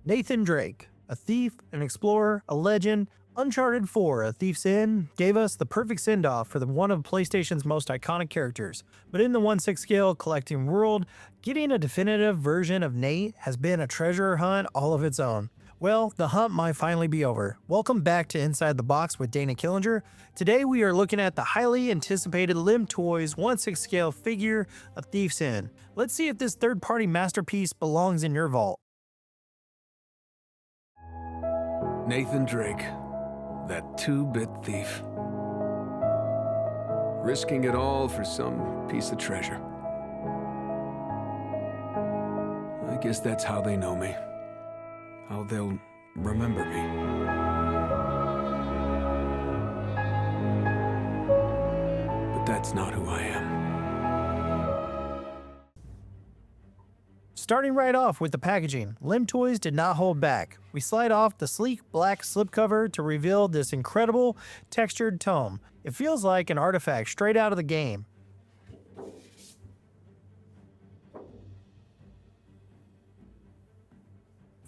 Nathan Drake, a thief, an explorer, a legend, Uncharted 4, A Thief's End, gave us the perfect send-off for one of PlayStation's most iconic characters. But in the 1/6 scale collecting world, getting a definitive version of Nate has been a treasure hunt all of its own. Well, the hunt might finally be over. Welcome back to Inside the Box with Dana Killinger. Today we are looking at the highly anticipated LIMTOYS 1/6 scale figure, A Thief's End. Let's see if this third-party masterpiece belongs in your vault. Nathan Drake, that two-bit thief. Risking it all for some piece of treasure. I guess that's how they know me. How they'll remember me. But that's not who I am. Starting right off with the packaging, LIMTOYS did not hold back. We slide off the sleek black slipcover to reveal this incredible textured tome. It feels like an artifact straight out of the game.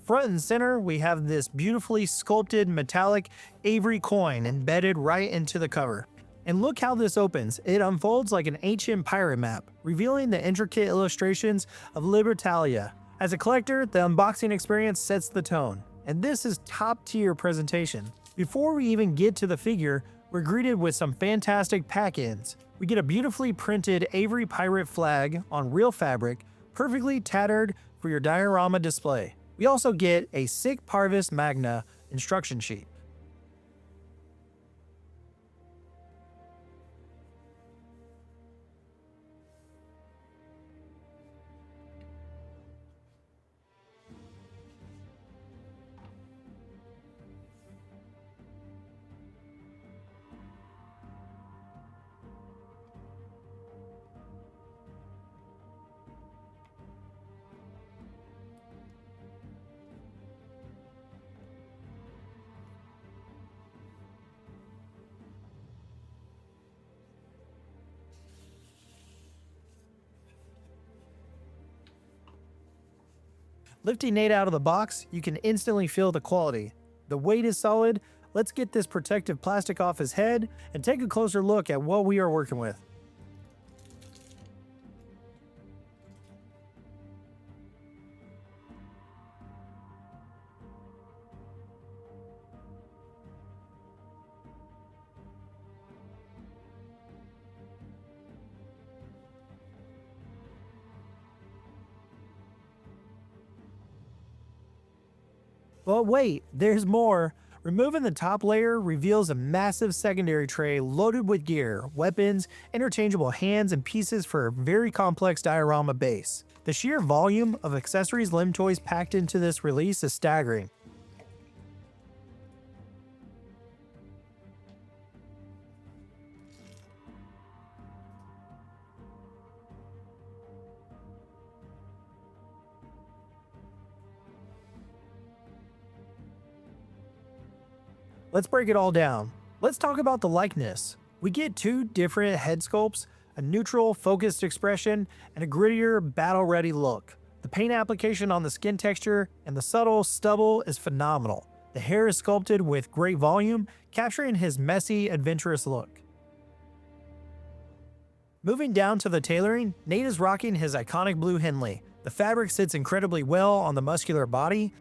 Front and center, we have this beautifully sculpted metallic ivory coin embedded right into the cover. And look how this opens. It unfolds like an ancient pirate map, revealing the intricate illustrations of Libertalia. As a collector, the unboxing experience sets the tone, and this is top-tier presentation. Before we even get to the figure, we're greeted with some fantastic pack-ins. We get a beautifully printed Avery pirate flag on real fabric, perfectly tattered for your diorama display. We also get a sick Parvis Magna instruction sheet. Lifting Nate out of the box, you can instantly feel the quality. The weight is solid. Let's get this protective plastic off his head and take a closer look at what we are working with. But wait, there's more. Removing the top layer reveals a massive secondary tray loaded with gear, weapons, interchangeable hands, and pieces for a very complex diorama base. The sheer volume of accessories LIMTOYS packed into this release is staggering. Let's break it all down. Let's talk about the likeness. We get two different head sculpts, a neutral, focused expression, and a grittier, battle-ready look. The paint application on the skin texture and the subtle stubble is phenomenal. The hair is sculpted with great volume, capturing his messy, adventurous look. Moving down to the tailoring, Nate is rocking his iconic blue Henley. The fabric sits incredibly well on the muscular body.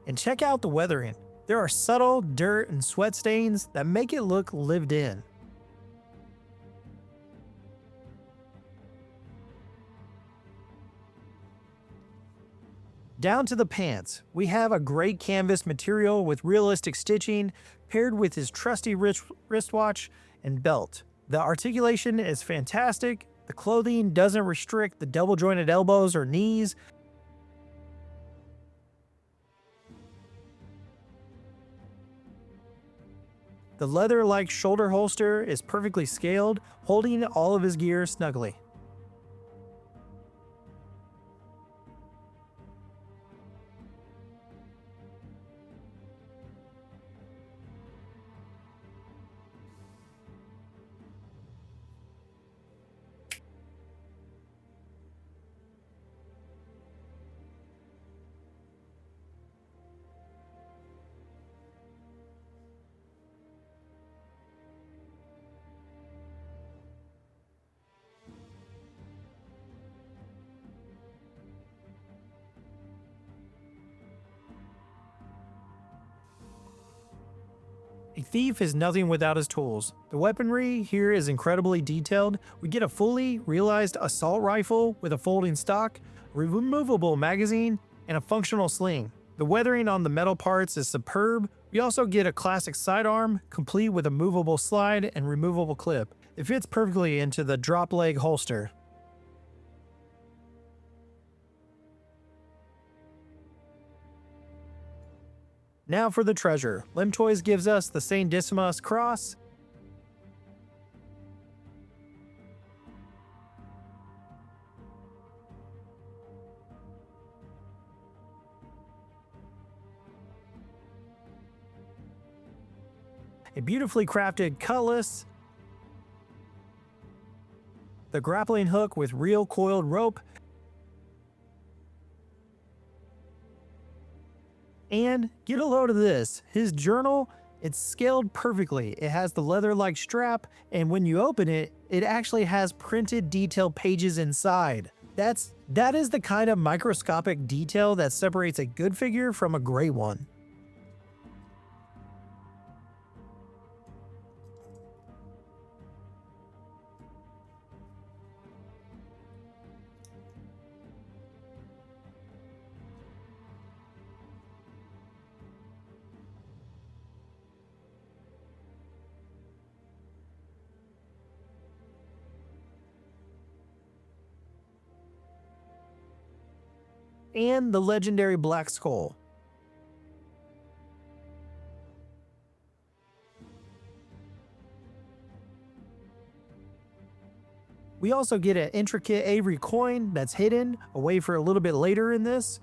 And check out the weathering. There are subtle dirt and sweat stains that make it look lived in. Down to the pants, we have a great canvas material with realistic stitching paired with his trusty wristwatch and belt. The articulation is fantastic. The clothing doesn't restrict the double jointed elbows or knees. The leather-like shoulder holster is perfectly scaled, holding all of his gear snugly. A thief is nothing without his tools. The weaponry here is incredibly detailed. We get a fully realized assault rifle with a folding stock, a removable magazine, and a functional sling. The weathering on the metal parts is superb. We also get a classic sidearm, complete with a movable slide and removable clip. It fits perfectly into the drop leg holster. Now for the treasure. LIMTOYS gives us the Saint Dismas cross, a beautifully crafted cutlass, the grappling hook with real coiled rope, and get a load of this. His journal, it's scaled perfectly. It has the leather-like strap, and when you open it, it actually has printed detailed pages inside. That is the kind of microscopic detail that separates a good figure from a great one. And the legendary Black Skull. We also get an intricate Avery coin that's hidden away for a little bit later in this.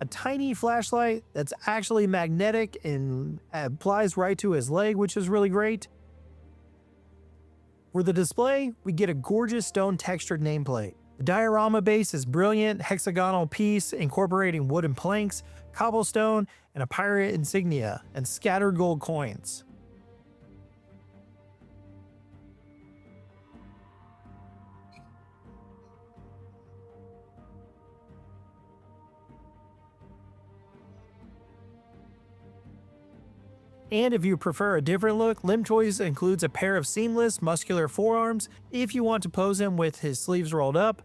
A tiny flashlight that's actually magnetic and applies right to his leg, which is really great. For the display, we get a gorgeous stone textured nameplate. The diorama base is brilliant, hexagonal piece incorporating wooden planks, cobblestone, and a pirate insignia, and scattered gold coins. And if you prefer a different look, LIMTOYS includes a pair of seamless, muscular forearms if you want to pose him with his sleeves rolled up.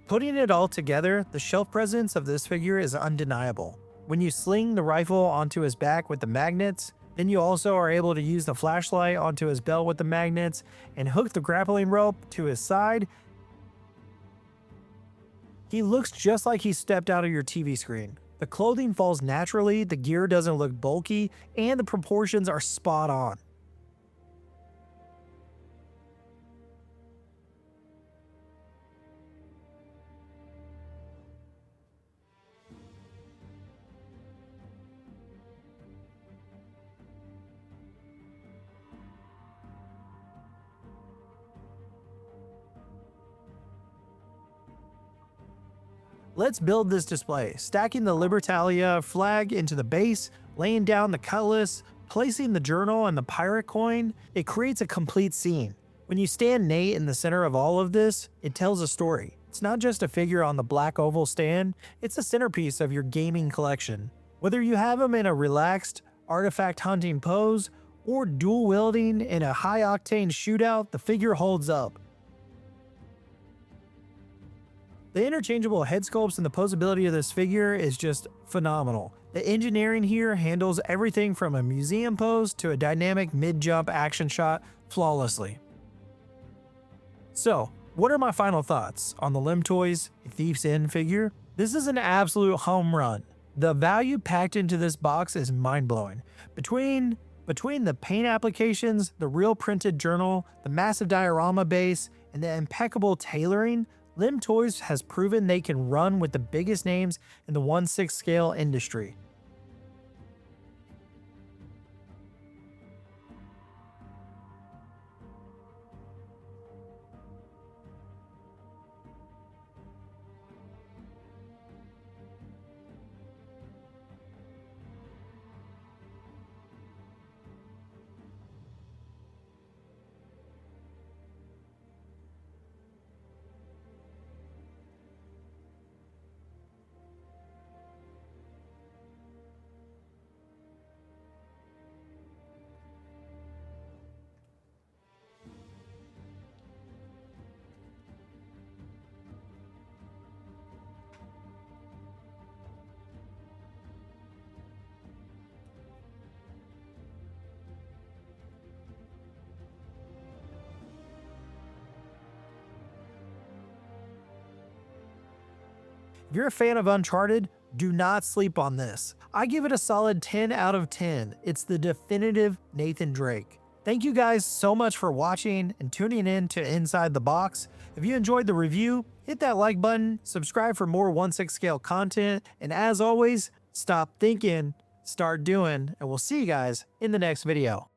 Putting it all together, the shelf presence of this figure is undeniable. When you sling the rifle onto his back with the magnets, then you also are able to use the flashlight onto his belt with the magnets and hook the grappling rope to his side. He looks just like he stepped out of your TV screen. The clothing falls naturally, the gear doesn't look bulky, and the proportions are spot on. Let's build this display, stacking the Libertalia flag into the base, laying down the cutlass, placing the journal and the pirate coin. It creates a complete scene. When you stand Nate in the center of all of this, it tells a story. It's not just a figure on the black oval stand, it's a centerpiece of your gaming collection. Whether you have him in a relaxed, artifact hunting pose, or dual wielding in a high octane shootout, the figure holds up. The interchangeable head sculpts and the posability of this figure is just phenomenal. The engineering here handles everything from a museum pose to a dynamic mid-jump action shot flawlessly. So, what are my final thoughts on the LIMTOYS Thief's End figure? This is an absolute home run. The value packed into this box is mind-blowing. Between the paint applications, the real printed journal, the massive diorama base, and the impeccable tailoring, LIMTOYS has proven they can run with the biggest names in the 1/6 scale industry. If you're a fan of Uncharted, do not sleep on this. I give it a solid 10 out of 10. It's the definitive Nathan Drake. Thank you guys so much for watching and tuning in to Inside the Box. If you enjoyed the review, hit that like button, subscribe for more 1/6 scale content, and as always, stop thinking, start doing, and we'll see you guys in the next video.